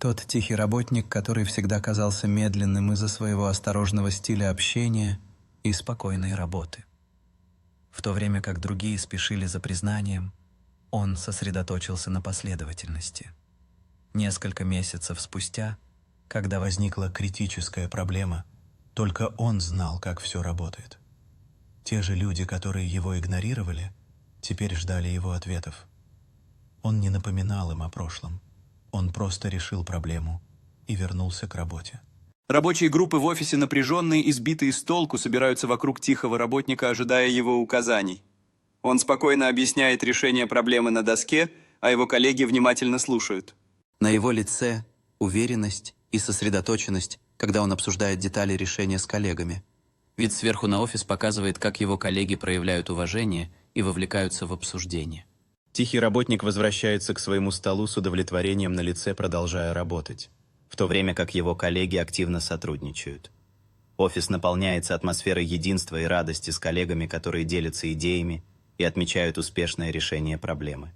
Тот тихий работник, который всегда казался медленным из-за своего осторожного стиля общения и спокойной работы. В то время как другие спешили за признанием, он сосредоточился на последовательности. Несколько месяцев спустя, когда возникла критическая проблема, только он знал, как все работает. Те же люди, которые его игнорировали, теперь ждали его ответов. Он не напоминал им о прошлом. Он просто решил проблему и вернулся к работе. Рабочие группы в офисе напряженные и сбитые с толку собираются вокруг тихого работника, ожидая его указаний. Он спокойно объясняет решение проблемы на доске, а его коллеги внимательно слушают. На его лице уверенность и сосредоточенность, когда он обсуждает детали решения с коллегами. Вид сверху на офис показывает, как его коллеги проявляют уважение и вовлекаются в обсуждение. Тихий работник возвращается к своему столу с удовлетворением на лице, продолжая работать, в то время как его коллеги активно сотрудничают. Офис наполняется атмосферой единства и радости с коллегами, которые делятся идеями и отмечают успешное решение проблемы.